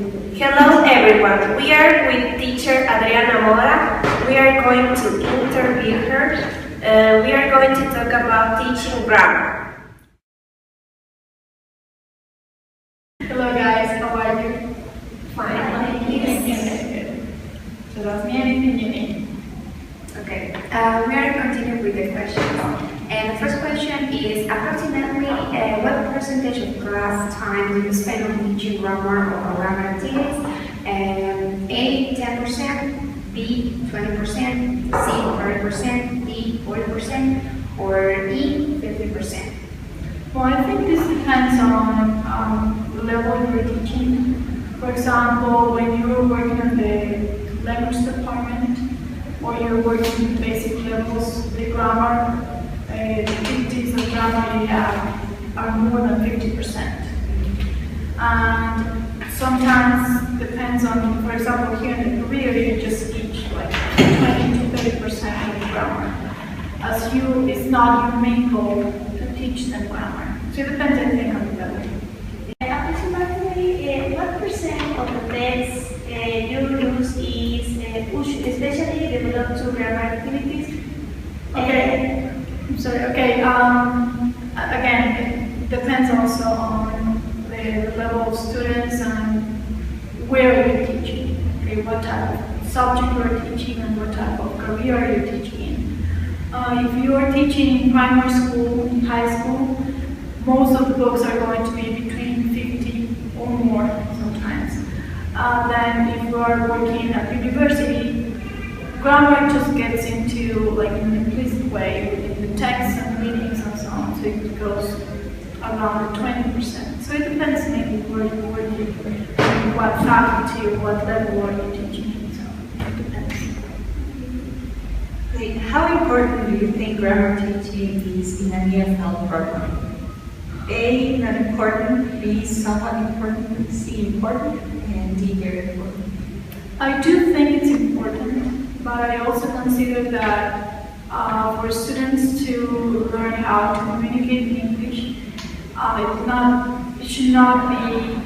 Hello everyone, we are with teacher Adriana Mora. We are going to interview her. We are going to talk about teaching grammar. Hello guys, how are you? Fine. Yes. So that's me and your name. Okay, we are continuing with the questions. And the first question is approximately what percentage of class time do you spend on teaching grammar or grammar activities? A, 10%, B, 20%, C, 30%, D, 40%, or E, 50%? Well, I think this depends on the level you're teaching. For example, when you're working in the language department or you're working with basic levels, the grammar, the activities of grammar you have are more than 50%. And sometimes depends on, for example, here in the career, you just teach like 20 to 30% of grammar. As you, it's not your main goal to teach them grammar. So it depends, I think, on the level. Approximately what percent of the text you use is especially developed to grammar activities? Okay. I'm sorry. Okay. Again, it depends also on the level of students and where you're teaching. Okay, what type of subject you're teaching and what type of career you're teaching in. If you are teaching in primary school, in high school, most of the books are going to be between 50 or more sometimes. Then if you are working at university, grammar just gets into like an implicit way within the text and readings and so on, so it goes around 20%. So it depends maybe where you're working, what faculty or what level are you teaching, so it depends. Okay. How important do you think grammar teaching is in an EFL program? A, not important, B, somewhat important, C, important, and D, very important. I do think it's important, but I also consider that for students to learn how to communicate in English, it should not be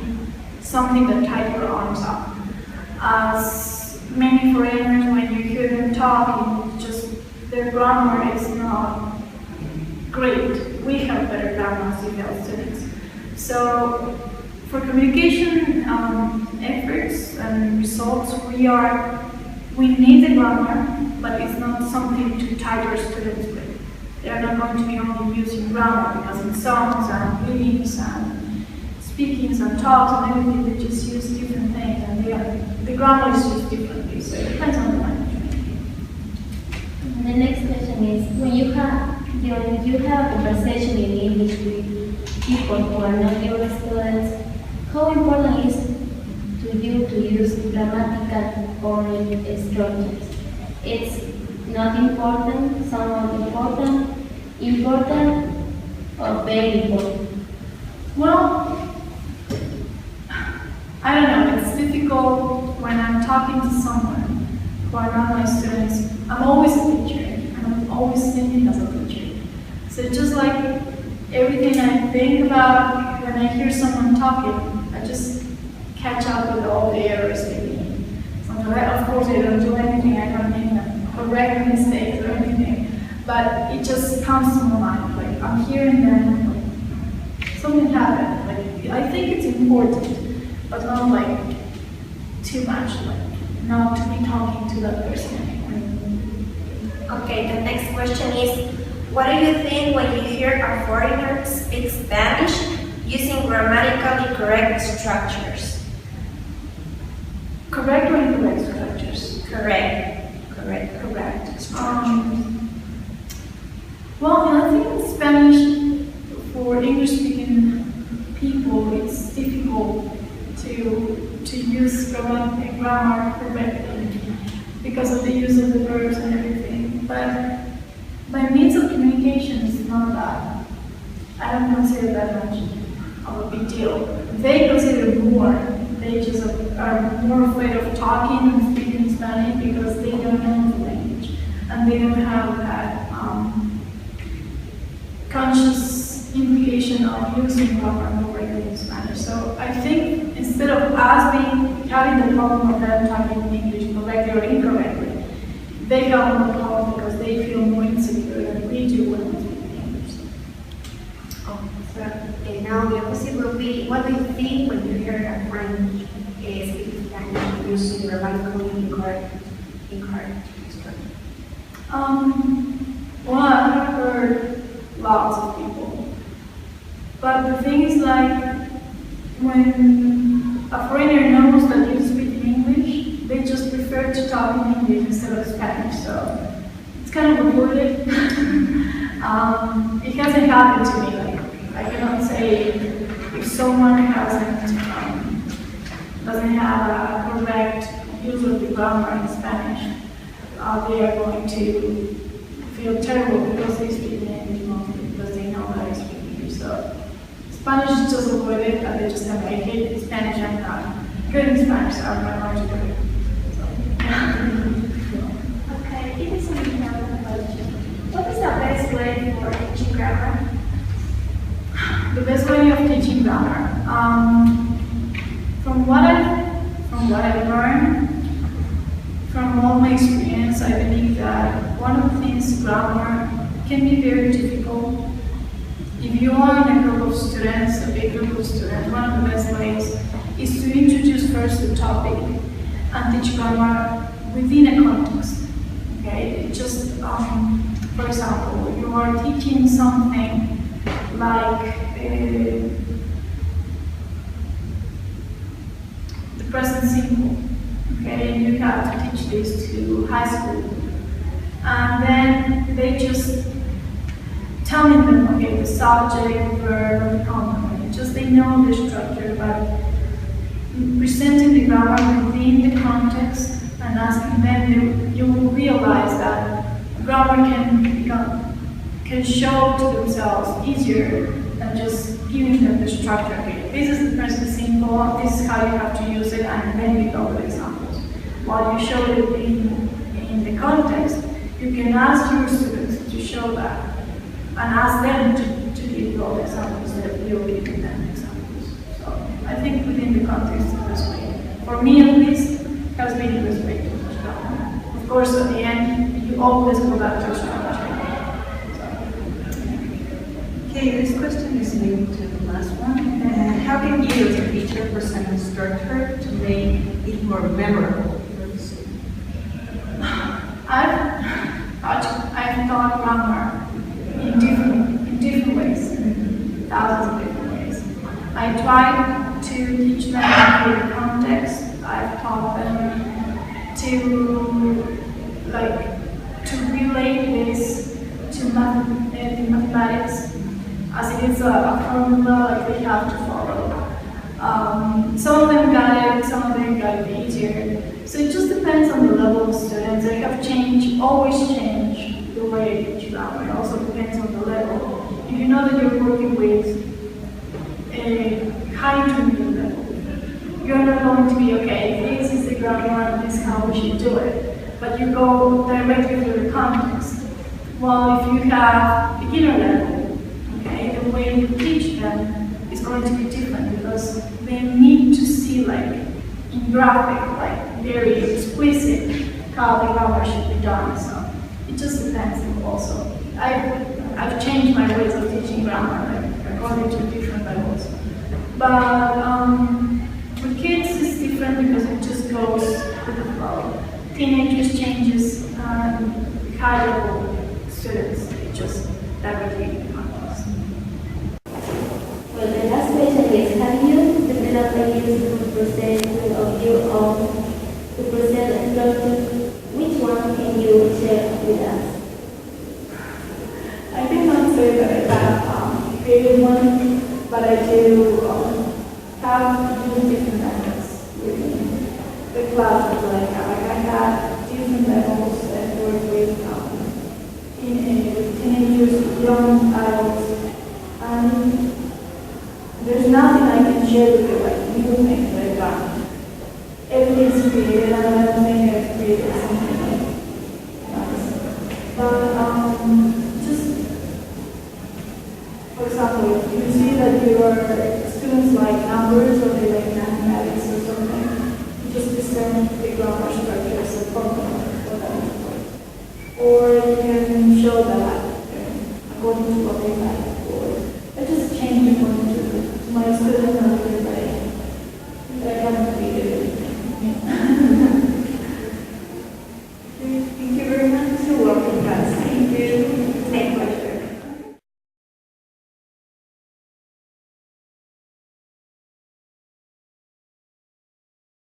something that ties your arms up. As many foreigners, when you hear them talking, just their grammar is not great. We have better grammar as EFL students. So for communication efforts and results, we need the grammar, but it's not something to tie your students with. They are not going to be only using grammar because in songs and readings and speakings and talks and everything, they just use different things and the grammar is used differently, so it depends on the language. The next question is, when you have a conversation in English with people who are not your students, how important is to you to use grammatical order structures? It's not important, somewhat important, or very important? Well, I don't know, it's difficult when I'm talking to someone who are not my students. I'm always a teacher, and I'm always thinking as a teacher. So just like everything I think about when I hear someone talking, I just catch up with all the errors they make. Sometimes, of course, I don't do anything, I don't make correct mistakes or anything, but it just comes to my mind. Like I'm hearing them, like something happened. Like I think it's important, but not like too much. Like not to be talking to that person anymore. Okay, the next question is, what do you think when you hear a foreigner speak Spanish using grammatically correct structures? Correct or incorrect structures? Correct. Structures. Well, I think in Spanish, for English-speaking people, it's difficult to use grammar correctly because of the use of the verbs and everything. But by means of communication, it's not that. I don't consider that much of a big deal. They consider more. They just are more afraid of talking and speaking Spanish because they don't know the language and they don't have that conscious implication tradition of using grammar more regularly in Spanish. So I think instead of us having the problem of them talking English correctly or incorrectly, they have more problem because they feel more insecure than we do when we speak English. Now the opposite will be, what do you think when you hear a friend speak Spanish using grammatically incorrect structure? Well, I've heard lots of people. But the thing is, like, when a foreigner knows that you speak English, they just prefer to talk in English instead of Spanish. So it's kind of avoided. It hasn't happened to me. Like, I cannot say if someone doesn't have a correct use of the grammar in Spanish, they are going to feel terrible because they speak English mostly because they know that I speak English. So Spanish is just avoided, and they just have, I hate Spanish, I'm not good in Spanish, so I'm not going to do it. Okay, it is an important question. What is the best way for teaching grammar? The best way of teaching grammar, from what I've learned, from all my experience, I believe that one of the things grammar can be very difficult. If you are in a group of students, a big group of students, one of the best ways is to introduce first the topic and teach grammar within a context. Okay, just for example, you are teaching something like the present simple. Okay, and you have to teach this to high school, and then they just telling them, okay, the subject, verb, the complement. Just they know the structure, but presenting the grammar within the context and asking them, you will realize that grammar can show to themselves easier than just giving them the structure. Okay, this is the present simple, this is how you have to use it, and then you go with examples. While you show it in the context, you can ask your students to show that and ask them to give you all the examples that you're giving them examples. So I think within the context is the best way. For me at least, has been the best way to teach grammar. Of course, at the end, you always go back to structure. Okay, this question is linked to the last one. How can you, as a teacher, present the structure to make it more memorable for the student? I've taught grammar in different ways, thousands of different ways. I try to teach them in the context. I've taught them to relate this to mathematics, as it is a formula like they have to follow. Some of them got it, some of them got it easier. So it just depends on the level of students. I have always changed the way I teach grammar. It also depends on the level. If you know that you're working with a high intermediate level, you're not going to be, okay, this is the grammar, this is how we should do it. But you go directly to the context. Well, if you have beginner level, okay, the way you teach them is going to be different because they need to see, like, in graphic, like very explicit how the grammar should be done. So it just depends also. I've changed my ways of teaching grammar, like, according to different levels. But with kids it's different because it just goes with the flow. Teenagers changes, high level students, it just directly happens. Well, the last question is, have you developed a useful process of your own to present instructions? Which one can you share with us? I cannot say that I have created one, but I do have used different methods within the classes that I have. Like I had different levels that work with teenagers, young adults, and there's nothing I can share with you, like new things that I've done. Everything's created, and I don't think I've created something else. But just, for example, if you see your students like numbers or they like mathematics or something, just discern the grammar structures and formula for them.